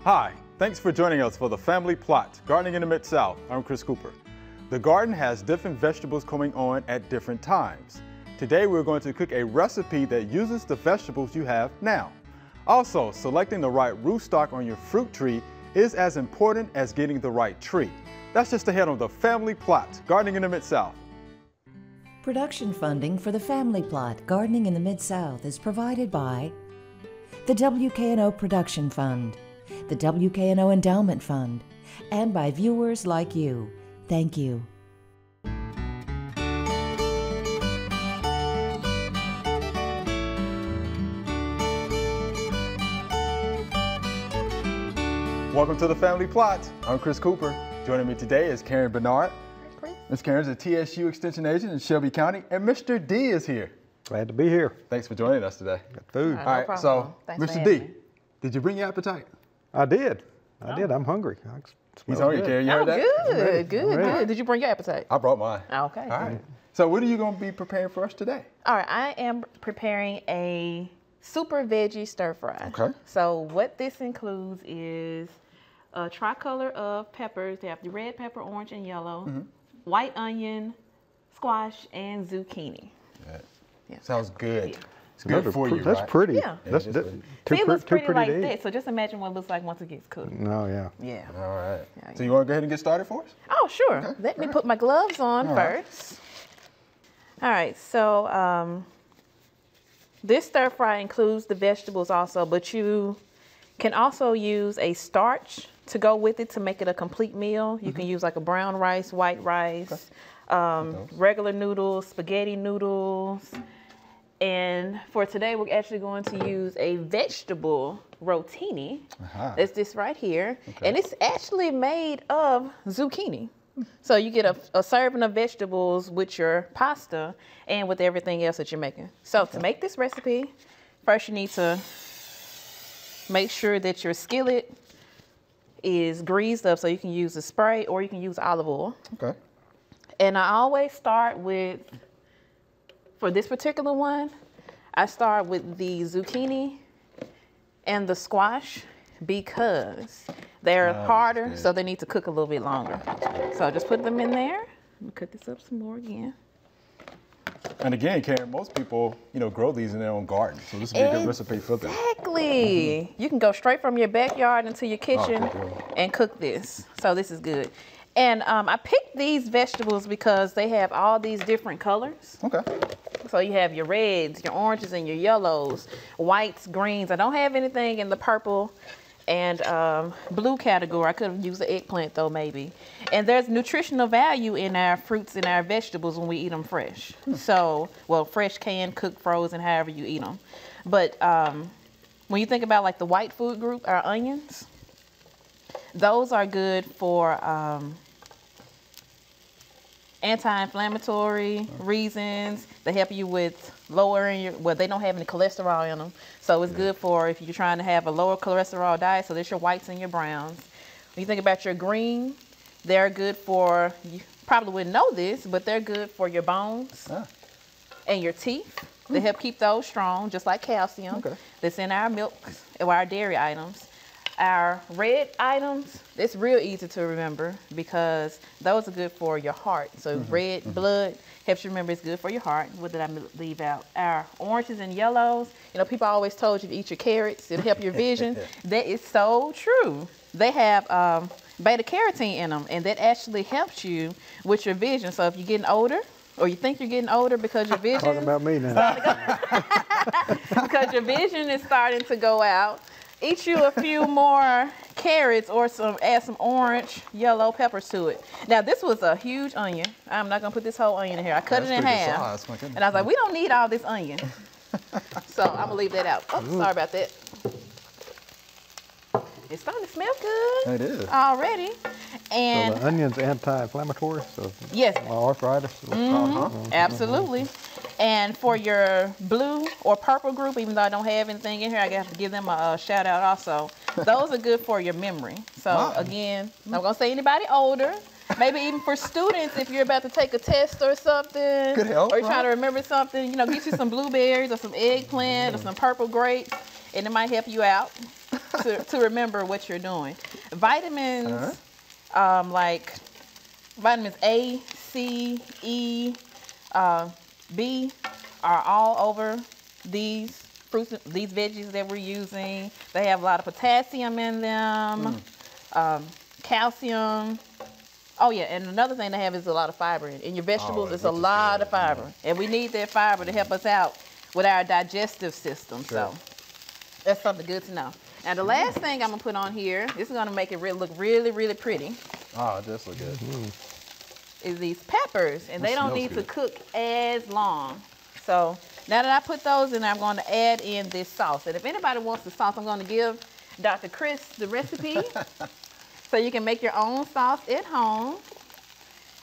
Hi, thanks for joining us for the Family Plot, Gardening in the Mid-South. I'm Chris Cooper. The garden has different vegetables coming on at different times. Today we're going to cook a recipe that uses the vegetables you have now. Also, selecting the right rootstock on your fruit tree is as important as getting the right tree. That's just ahead on the Family Plot, Gardening in the Mid-South. Production funding for the Family Plot, Gardening in the Mid-South is provided by the WKNO Production Fund, the WKNO Endowment Fund, and by viewers like you. Thank you. Welcome to the Family Plot. I'm Chris Cooper. Joining me today is Karen Bernard. Ms. Karen's a TSU Extension Agent in Shelby County, and Mr. D is here. Glad to be here. Thanks for joining us today. Got food. All right, so Mr. D, did you bring your appetite? I did. I'm hungry. He's hungry, Karen. You heard that? Good. Did you bring your appetite? I brought mine. Okay. All right. So what are you going to be preparing for us today? All right, I am preparing a super veggie stir fry. Okay. So what this includes is a tricolor of peppers. They have the red pepper, orange, and yellow, white onion, squash, and zucchini. Yeah. Sounds good. Yeah. It's good for you, That's right? pretty. Yeah. That's See, it looks pretty like that. So just imagine what it looks like once it gets cooked. No, yeah. Yeah. All right. Yeah, So you want to go ahead and get started for us? Oh, sure. Okay. Let me put my gloves on first. All right, so this stir fry includes the vegetables also, but you can also use a starch to go with it to make it a complete meal. You can use like a brown rice, white rice, regular noodles, spaghetti noodles. And for today, we're actually going to use a vegetable rotini. It's this right here. And it's actually made of zucchini. So you get a serving of vegetables with your pasta and with everything else that you're making. So to make this recipe, first you need to make sure that your skillet is greased up so you can use a spray or you can use olive oil. Okay. And I always start with, for this particular one, I start with the zucchini and the squash because they're harder, so they need to cook a little bit longer. So just put them in there. Let me cut this up some more again. And again, Karen, most people, grow these in their own garden, so this would be a good recipe for them. Exactly. You can go straight from your backyard into your kitchen and cook this. So this is good. And I picked these vegetables because they have all these different colors. Okay. So you have your reds, your oranges, and your yellows, whites, greens. I don't have anything in the purple and blue category. I could have used the eggplant though, maybe. And there's nutritional value in our fruits and our vegetables when we eat them fresh. So, well, fresh, canned, cooked, frozen, however you eat them. But when you think about like the white food group, our onions, those are good for anti-inflammatory reasons. They help you with lowering your, they don't have any cholesterol in them. So it's good for if you're trying to have a lower cholesterol diet. So there's your whites and your browns. When you think about your green, they're good for, you probably wouldn't know this, but they're good for your bones and your teeth. They help keep those strong, just like calcium that's in our milk or our dairy items. Our red items, it's real easy to remember because those are good for your heart. So red blood helps you remember it's good for your heart. What did I leave out? Our oranges and yellows. People always told you to eat your carrots. It'll help your vision. That is so true. They have beta carotene in them, and that actually helps you with your vision. So if you're getting older, or you think you're getting older because your vision Talking about me now. because your vision is starting to go out, eat you a few more carrots or add some orange, yellow peppers to it. Now this was a huge onion. I'm not gonna put this whole onion in here. I cut it in half. And I was like, we don't need all this onion. So I'm gonna leave that out. Oh, sorry about that. It's starting to smell good. It is. Already. And so the onion's anti-inflammatory, so yes. My arthritis. Absolutely. And for your blue or purple group, even though I don't have anything in here, I have to give them a shout out also. Those are good for your memory. So again, I'm not gonna say anybody older. Maybe even for students, if you're about to take a test or something, could help, or you're trying to remember something, get you some blueberries or some eggplant or some purple grapes, and it might help you out. to remember what you're doing. Vitamins, like vitamins A, C, E, B are all over these fruits, these veggies that we're using. They have a lot of potassium in them, calcium. Oh yeah, and another thing they have is a lot of fiber in your vegetables. It's a lot of fiber, and we need that fiber to help us out with our digestive system. So that's something good to know. Now the last thing I'm gonna put on here, this is gonna make it look really, really pretty. Oh, this looks good. Is these peppers, and they don't need to cook as long. So now that I put those in, I'm going to add in this sauce. And if anybody wants the sauce, I'm going to give Dr. Chris the recipe so you can make your own sauce at home.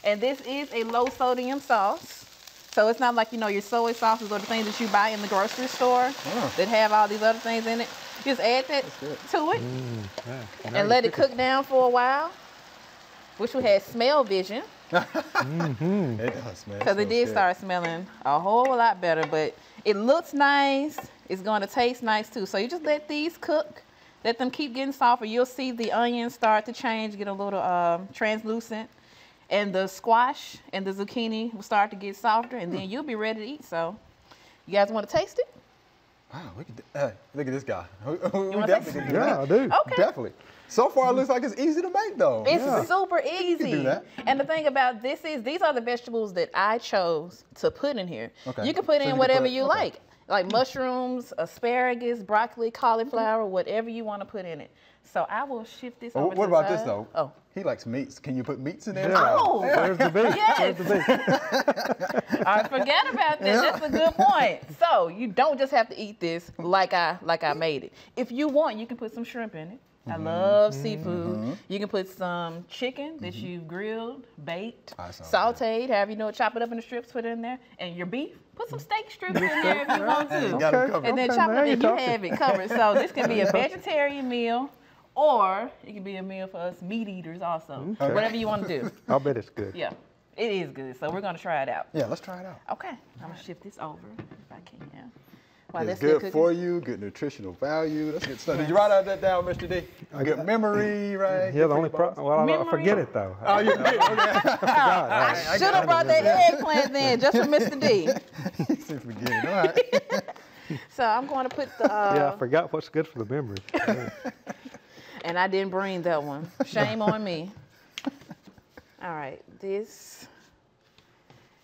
And this is a low sodium sauce. So it's not like, you know, your soy sauces or the things that you buy in the grocery store that have all these other things in it. Just add that to it and let it cook down for a while. Wish we had smell vision. It does, man. Because it did start smelling a whole lot better, but it looks nice. It's going to taste nice too. So you just let these cook, let them keep getting softer. You'll see the onions start to change, get a little translucent, and the squash and the zucchini will start to get softer, and then you'll be ready to eat. So you guys want to taste it? Wow, look at this guy. We wanna definitely can do that. Yeah, I do. Okay. Definitely. So far, it looks like it's easy to make, though. It's super easy. do that. And the thing about this is, these are the vegetables that I chose to put in here. Okay. You can put So you in can whatever put- you like mushrooms, asparagus, broccoli, cauliflower, whatever you want to put in it. So I will shift this over to What the about this, side. though? Oh. He likes meats. Can you put meats in there? Oh! Where's the beef? Yes. Where's the beef? I forgot about that. That's a good point. So you don't just have to eat this like I made it. If you want, you can put some shrimp in it. I love seafood. You can put some chicken that you've grilled, baked, sauteed, however you know, chop it up into strips, put it in there. And your beef, put some steak strips in there if you want to. Got it covered. And then Okay, chop it now up you're and you talking. have it covered. So this can be a vegetarian meal, or it can be a meal for us meat eaters also. Whatever you want to do. I'll bet it's good. Yeah, it is good. So we're going to try it out. Yeah, let's try it out. Okay, I'm gonna shift this over if I can. While It's that's still good cooking. for you, good nutritional value. That's good stuff. Did you write all that down, Mr. D? Good memory, right? Yeah, the only problem, well, I Memory. forget it though. Oh, you did? Okay. I should have brought that eggplant then, just for Mr. D. See, forget it. All right. So I'm going to put the, Yeah, I forgot what's good for the memory. and I didn't bring that one. Shame on me. All right, this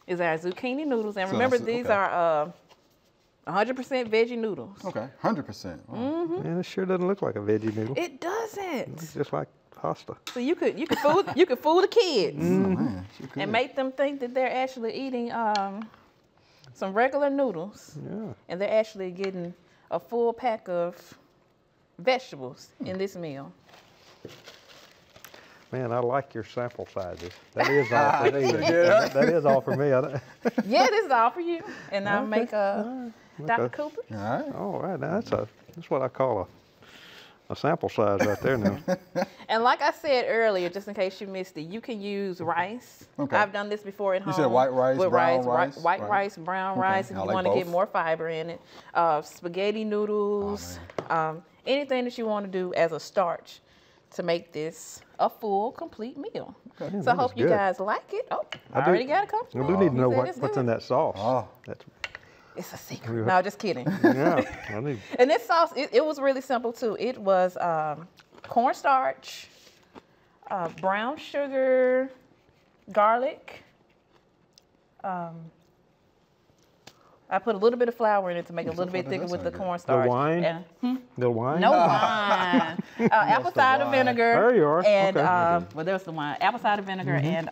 is our zucchini noodles, and So remember that's- these okay. are 100% veggie noodles. Okay, 100%. Wow. Man, it sure doesn't look like a veggie noodle. It doesn't. It's just like pasta. So you could fool the kids. Man, she good. And make them think that they're actually eating some regular noodles, Yeah. and they're actually getting a full pack of vegetables in this meal. Man, I like your sample sizes. That is all for me. Pretty good, huh? That is all for me. Yeah, this is all for you, and I'll make Dr. Okay. Cooper. All right. All right, now that's what I call a sample size right there now. And like I said earlier, just in case you missed it, you can use rice. Okay. I've done this before at home. You said white rice, with brown rice, white right? rice, brown Okay, rice, if I you like want to get both. more fiber in it. Spaghetti noodles, anything that you want to do as a starch to make this a full, complete meal. So I that hope is you good. guys like it. Oh, I I do- already got a couple. I do need to know He said it's what's good. in that sauce. Oh. That's, It's a secret. No, just kidding. yeah, I need. And this sauce, it was really simple too. It was cornstarch, brown sugar, garlic. I put a little bit of flour in it to make it a little bit thicker with the cornstarch. wine? And, The wine? no wine. Apple cider vinegar. There you are. And Okay. well, there's the wine. Apple cider vinegar and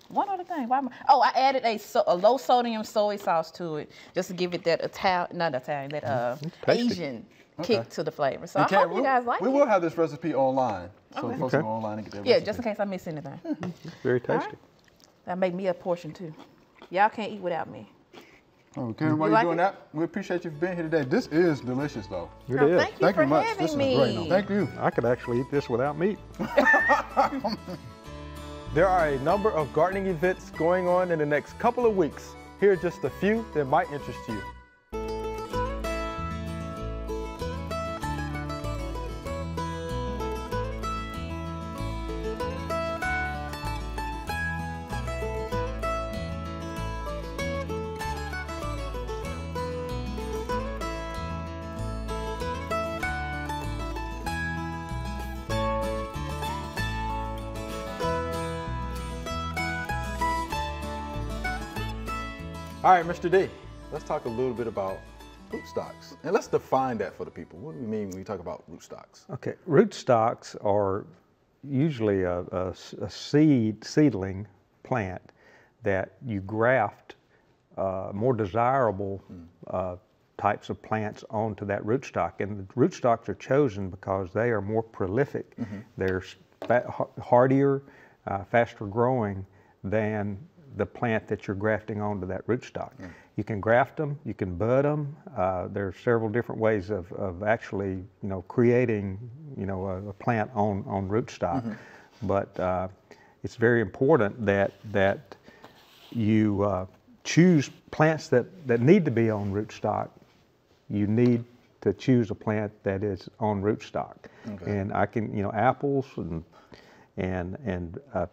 one other thing. I added a low sodium soy sauce to it just to give it that tasty. Asian kick to the flavor. So I Okay, hope you guys like we it. will have this recipe online. So Okay. folks can go online and get that Yeah, recipe. just in case I miss anything. Very tasty. That make me a portion too. Y'all can't eat without me. Oh, Karen, while You you're like doing it? that, we appreciate you for being here today. This is delicious, though. It Oh, is. thank you Thank for you much. having This is me. great. Thank you. I could actually eat this without meat. There are a number of gardening events going on in the next couple of weeks. Here are just a few that might interest you. All right, Mr. D, let's talk a little bit about rootstocks. And let's define that for the people. What do we mean when we talk about rootstocks? Okay, rootstocks are usually a seedling plant that you graft more desirable types of plants onto that rootstock. And the rootstocks are chosen because they are more prolific. They're hardier, faster growing than the plant that you're grafting onto that rootstock. You can graft them, you can bud them. There are several different ways of actually, creating, a plant on rootstock. But it's very important that you choose plants that need to be on rootstock. You need to choose a plant that is on rootstock. And I can, apples and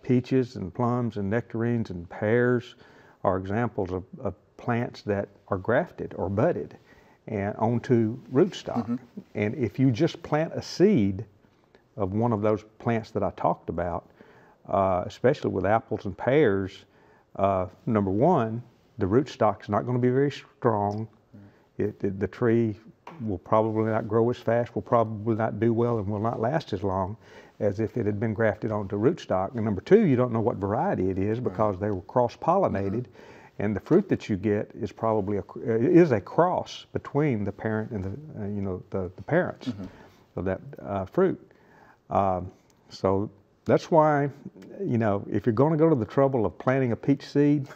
peaches and plums and nectarines and pears are examples of plants that are grafted or budded and onto rootstock. And if you just plant a seed of one of those plants that I talked about, especially with apples and pears, number one, the rootstock is not going to be very strong. The tree will probably not grow as fast, will probably not do well, and will not last as long as if it had been grafted onto rootstock. And number two, you don't know what variety it is because they were cross-pollinated, and the fruit that you get is probably a cross between the parent and the parents of that fruit. So that's why, if you're going to go to the trouble of planting a peach seed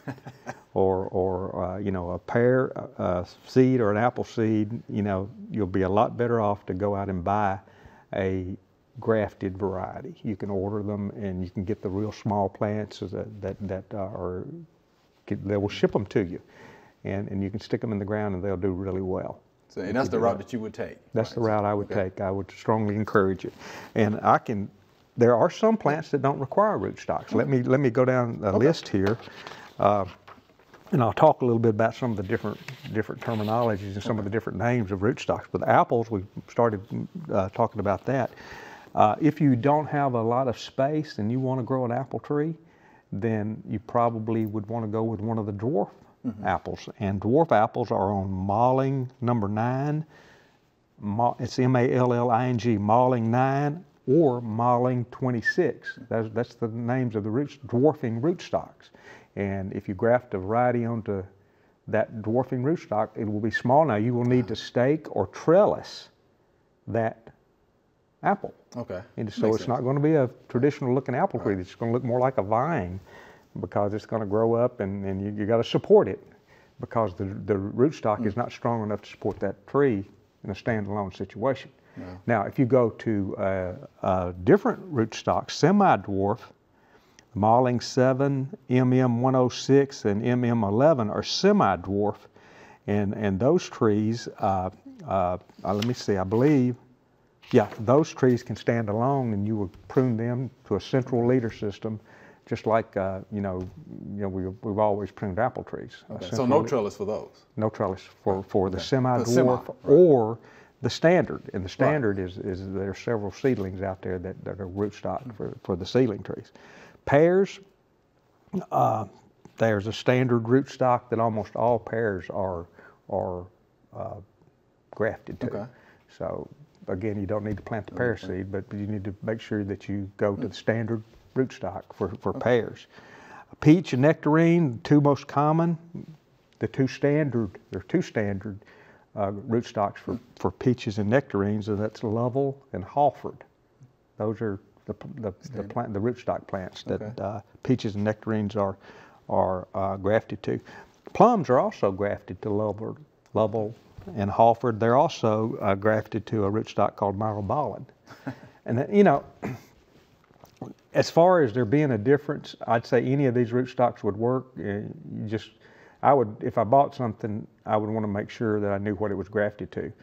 or a pear seed or an apple seed, you'll be a lot better off to go out and buy a grafted variety. You can order them, and you can get the real small plants they will ship them to you, and you can stick them in the ground, and they'll do really well. So, and that's the route that you would take? That's the route I would take. I would strongly encourage it. And there are some plants that don't require rootstocks. Let me go down a list here, and I'll talk a little bit about some of the different terminologies and some of the different names of rootstocks. With apples, we started talking about that. If you don't have a lot of space and you want to grow an apple tree, then you probably would want to go with one of the dwarf apples. And dwarf apples are on Malling number 9. It's M-A-L-L-I-N-G, Malling 9, or Malling 26. That's the names of the dwarfing rootstocks. And if you graft a variety onto that dwarfing rootstock, it will be small. Now you will need to stake or trellis that apple. And so it's not going to be a traditional looking apple tree. It's going to look more like a vine because it's going to grow up, and you got to support it because the rootstock is not strong enough to support that tree in a standalone situation. Now, if you go to a different rootstock, semi-dwarf, Malling 7, MM106, and MM11 are semi-dwarf, and those trees, let me see, I believe, those trees can stand alone, and you would prune them to a central leader system, just like we've always pruned apple trees. So no trellis for those? No trellis for the semi-dwarf or the standard. And the standard is there are several seedlings out there that are rootstock for the seedling trees. Pears, there's a standard rootstock that almost all pears are grafted to. So again, you don't need to plant the pear seed, but you need to make sure that you go to the standard rootstock for pears. Peach and nectarine, the two most common. There are two standard rootstocks for peaches and nectarines, and that's Lovell and Halford. Those are the rootstock plants that peaches and nectarines are grafted to. Plums are also grafted to Lovell and Halford. They're also grafted to a rootstock called myrobalan. And as far as there being a difference, I'd say any of these rootstocks would work. If I bought something, I would want to make sure that I knew what it was grafted to.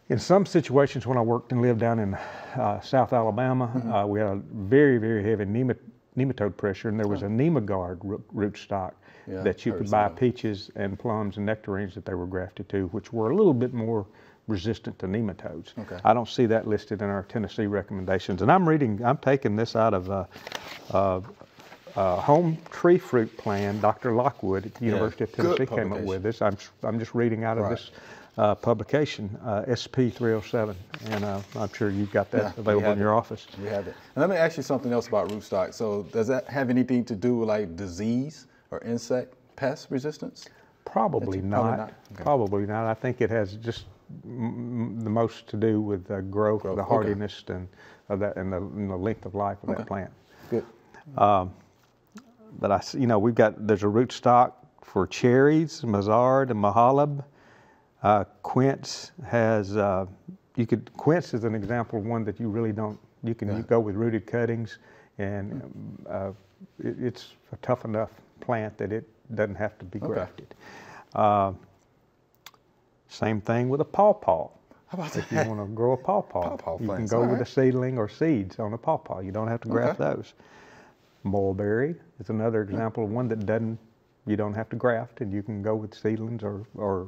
In some situations, when I worked and lived down in South Alabama, we had a very, very heavy nematode pressure, and there was a Nemagard rootstock that you could buy peaches and plums and nectarines that they were grafted to, which were a little bit more resistant to nematodes. I don't see that listed in our Tennessee recommendations, and I'm taking this out of home tree fruit plan, Dr. Lockwood at the University of Tennessee came up with this. I'm just reading out of this publication, SP 307, and I'm sure you've got that available in your office. We have it. And let me ask you something else about rootstock. So does that have anything to do with like disease or insect pest resistance? Probably not. Okay. Probably not. I think it has just the most to do with the growth, the hardiness, and the length of life of that plant. Good. But there's a rootstock for cherries, Mazard and Mahalab. Quince has, quince is an example of one that you really don't, you go with rooted cuttings, and it's a tough enough plant that it doesn't have to be grafted. Same thing with a pawpaw. How about if you want to grow a pawpaw, you can go with a seedling or seeds on a pawpaw. You don't have to graft those. Mulberry is another example of one that you don't have to graft, and you can go with seedlings or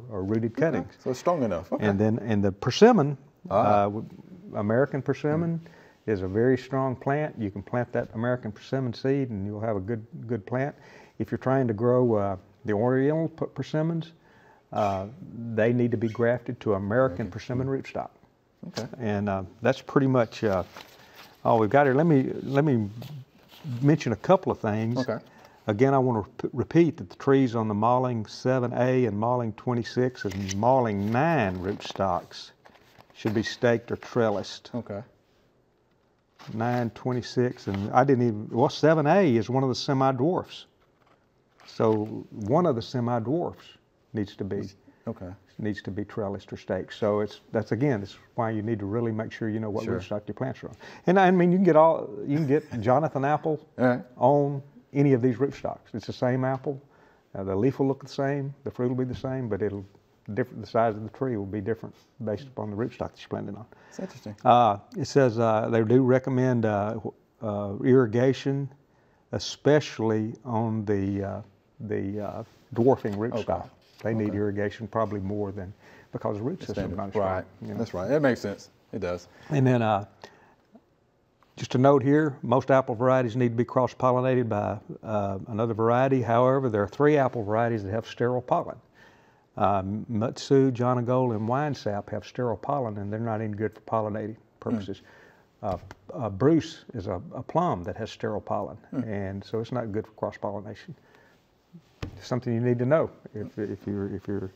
rooted cuttings. So it's strong enough. And the persimmon, American persimmon, is a very strong plant. You can plant that American persimmon seed, and you'll have a good plant. If you're trying to grow the Oriental persimmons, they need to be grafted to American persimmon rootstock. Okay. And that's pretty much all we've got here. Let me mention a couple of things. Okay. Again, I want to repeat that the trees on the Malling 7A and Malling 26 and Malling 9 rootstocks should be staked or trellised. Okay. 9, 26, and 7A is one of the semi-dwarfs. So one of the semi-dwarfs needs to be trellised or staked. So that's why you need to really make sure you know what rootstock your plants are on. And I mean, you can get Jonathan apple on any of these rootstocks. It's the same apple. The leaf will look the same. The fruit will be the same, but the size of the tree will be different based upon the rootstock that you're planting on. That's interesting. It says they do recommend irrigation, especially on the dwarfing rootstock. Okay. They need irrigation probably more than, because the root system is not strong. Right. That's right. That makes sense. It does. And then just a note here, most apple varieties need to be cross-pollinated by another variety. However, there are 3 apple varieties that have sterile pollen. Mutsu, Jonagold, and Winesap have sterile pollen, and they're not any good for pollinating purposes. Bruce is a plum that has sterile pollen, and so it's not good for cross-pollination. Something you need to know if you're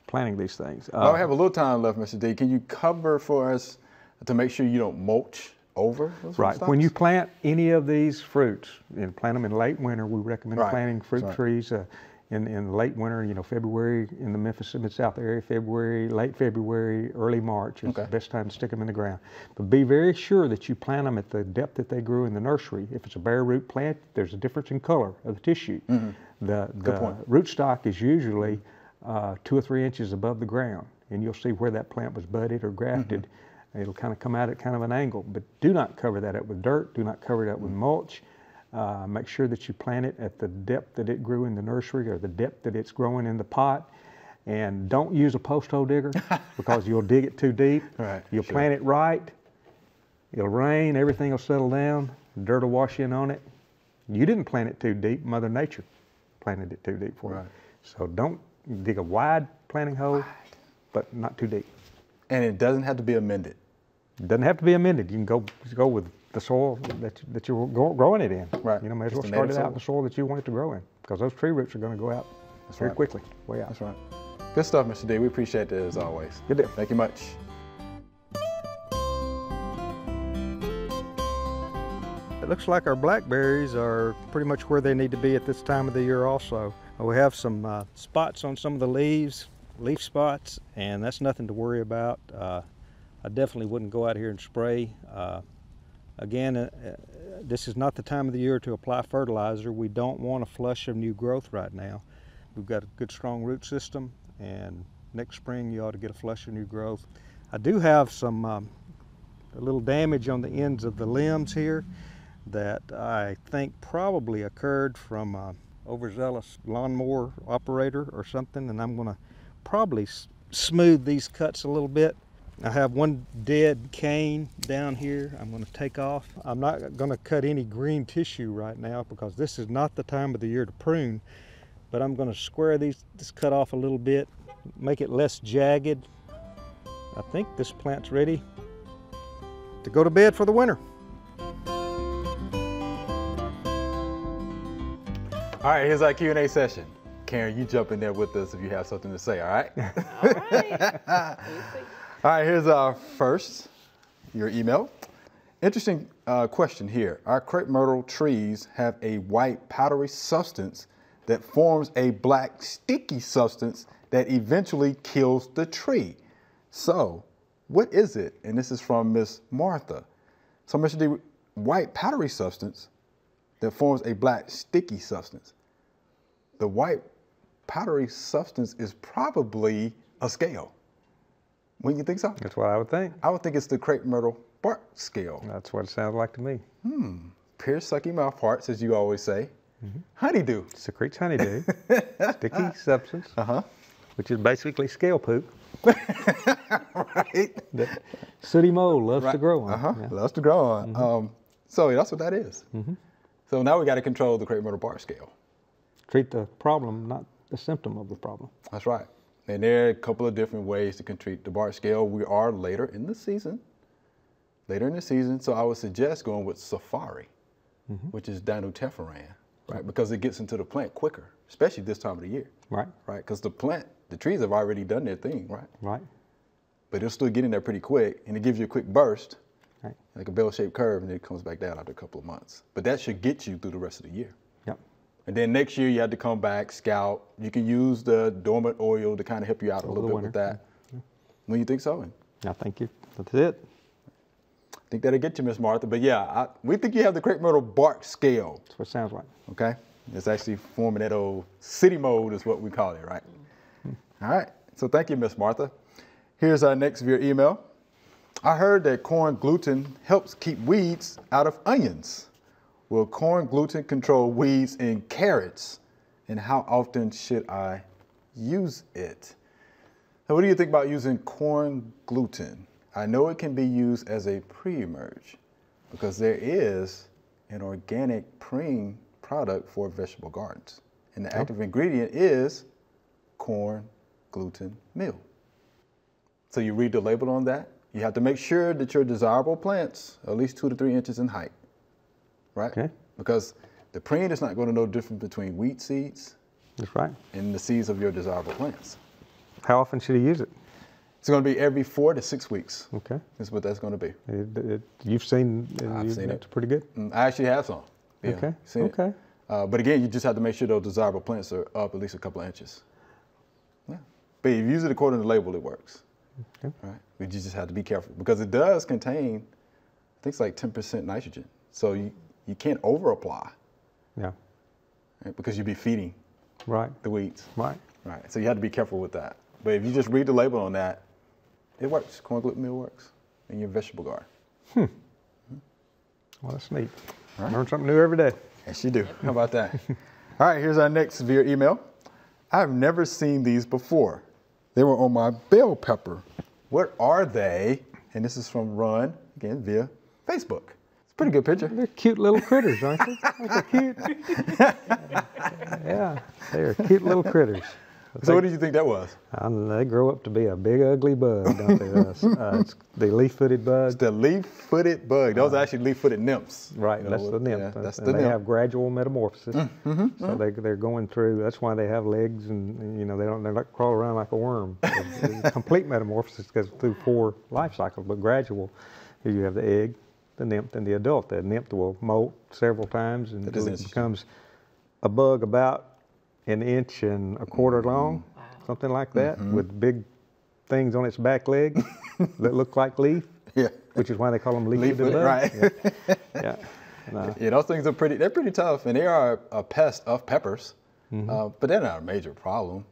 planting these things. While we have a little time left, Mr. D, can you cover for us to make sure you don't mulch over those rootstocks? When you plant any of these fruits, and plant them in late winter, we recommend planting fruit trees in late winter, February in the Memphis Mid-South area, late February, early March is the best time to stick them in the ground. But be very sure that you plant them at the depth that they grew in the nursery. If it's a bare root plant, there's a difference in color of the tissue. The rootstock is usually 2 or 3 inches above the ground, and you'll see where that plant was budded or grafted. It'll kind of come out at kind of an angle, but do not cover that up with dirt. Do not cover it up with mulch. Make sure that you plant it at the depth that it grew in the nursery or the depth that it's growing in the pot. And don't use a post hole digger because you'll dig it too deep. You'll plant it right. It'll rain, everything will settle down, dirt will wash in on it. You didn't plant it too deep, Mother Nature planted it too deep for you. So don't dig a wide planting hole, but not too deep. And it doesn't have to be amended. It doesn't have to be amended. You can go with the soil that you're growing it in. May as well start it out in the soil that you want it to grow in, because those tree roots are going to go out very quickly, way out. That's right. Good stuff, Mr. D. We appreciate it as always. Good deal. Thank you much. It looks like our blackberries are pretty much where they need to be at this time of the year also. We have some spots on some of the leaves, leaf spots, and that's nothing to worry about. I definitely wouldn't go out here and spray. Again, this is not the time of the year to apply fertilizer. We don't want a flush of new growth right now. We've got a good strong root system, and next spring you ought to get a flush of new growth. I do have some a little damage on the ends of the limbs here that I think probably occurred from an overzealous lawnmower operator or something, and I'm going to probably smooth these cuts a little bit I have one dead cane down here I'm going to take off. I'm not going to cut any green tissue right now because this is not the time of the year to prune, but I'm going to square this cut off a little bit, make it less jagged. I think this plant's ready to go to bed for the winter. All right, here's our Q&A session. Karen, you jump in there with us if you have something to say, all right? All right. All right, here's our first, your email. Interesting question here. Our crepe myrtle trees have a white powdery substance that forms a black sticky substance that eventually kills the tree. So, what is it? And this is from Miss Martha. So, Mr. D, white powdery substance that forms a black sticky substance. The white powdery substance is probably a scale. Wouldn't you think so? That's what I would think. I would think it's the crepe myrtle bark scale. That's what it sounds like to me. Pure sucky mouth parts, as you always say. Honeydew. Secretes honeydew, sticky substance, which is basically scale poop. Right. That sooty mold loves to grow on. Yeah. Loves to grow on. So that's what that is. So now we got to control the crepe myrtle bark scale. Treat the problem, not the symptom of the problem. That's right. And there are a couple of different ways to treat the bark scale. We are later in the season. So I would suggest going with Safari, which is Dinotefuran, right? Because it gets into the plant quicker, especially this time of the year. Right. Right, because the trees have already done their thing, right? Right. But it'll still get in there pretty quick, and it gives you a quick burst, Right. like a bell-shaped curve, and then it comes back down after a couple of months. But that should get you through the rest of the year. Yep. And then next year you have to come back, scout. You can use the dormant oil to kind of help you out a little bit with that. When you think so? And I think that's it. I think that'll get you, Miss Martha. But yeah, we think you have the crepe myrtle bark scale. That's what it sounds like. Okay? It's actually forming that old city mold is what we call it, right? All right. So thank you, Miss Martha. Here's our next via email. I heard that corn gluten helps keep weeds out of onions. Will corn gluten control weeds in carrots? And how often should I use it? So what do you think about using corn gluten? I know it can be used as a pre-emerge because there is an organic preen product for vegetable gardens. And the active ingredient is corn gluten meal. So you read the label on that. You have to make sure that your desirable plants are at least 2 to 3 inches in height, right? Okay. Because the preen is not going to know the difference between wheat seeds. That's right. And the seeds of your desirable plants. How often should he use it? It's going to be every 4 to 6 weeks. Okay. That's what that's going to be. You've seen I've seen it. It's pretty good. I actually have some. Yeah, okay. Seen it. But again, you just have to make sure those desirable plants are up at least a couple of inches. Yeah. But if you use it according to the label, it works. Okay. Right. But you just have to be careful because it does contain, I think it's like 10% nitrogen. So you can't over apply. Yeah. Right? Because you'll be feeding the weeds. Right. So you have to be careful with that. But if you just read the label on that, it works. Corn gluten meal works in your vegetable garden. Well, that's neat. Right. Learn something new every day. Yes, you do. How about that? All right, here's our next via email. I've never seen these before. They were on my bell pepper. What are they? And this is from Ron, again, via Facebook. It's a pretty good picture. They're cute little critters, aren't they? They're cute. Yeah, they're cute little critters. So what did you think that was? They grow up to be a big, ugly bug, don't they? It's the leaf-footed bug. It's the leaf-footed bug. Those are actually leaf-footed nymphs. Right, that's the nymph. Yeah, that's the nymph. They nymph. have gradual metamorphosis. So they're going through, that's why they have legs and they're not crawl around like a worm. Complete metamorphosis goes through 4 life cycles, but gradual. Here you have the egg, the nymph, and the adult. The nymph will molt several times until it becomes a bug about 1.25 inches long, something like that, with big things on its back leg that look like leaf, which is why they call them leaf-footed bugs. Right. Yeah, those things are they're pretty tough, and they are a pest of peppers, but they're not a major problem.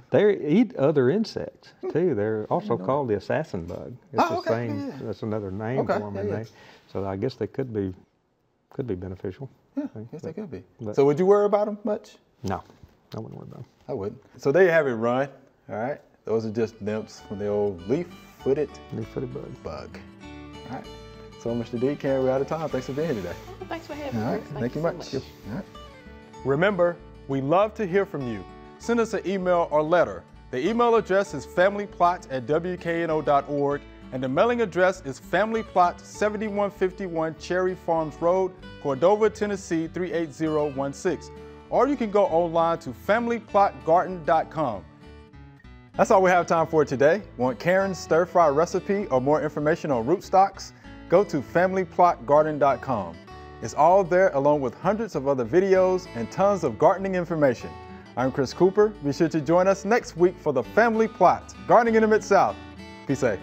They eat other insects too. They're also called the assassin bug. It's the same. That's another name for them. So I guess they could be beneficial. Yeah, I guess they could be. So would you worry about them much? No, I wouldn't worry about them. I wouldn't. So there you have it, Ron. All right, those are just nymphs from the old leaf leaf-footed Leaf-footed bug. bug. All right. So, Mr. D, Karen, we're out of time. Thanks for being here today. Thanks for having me. All right. Chris. Thank you so much. All right. Remember, we love to hear from you. Send us an email or letter. The email address is familyplot@wkno.org, and the mailing address is Family Plot, 7151 Cherry Farms Road, Cordova, Tennessee 38016. Or you can go online to familyplotgarden.com. That's all we have time for today. Want Karen's stir-fry recipe or more information on rootstocks? Go to familyplotgarden.com. It's all there along with hundreds of other videos and tons of gardening information. I'm Chris Cooper. Be sure to join us next week for the Family Plot, Gardening in the Mid-South. Be safe.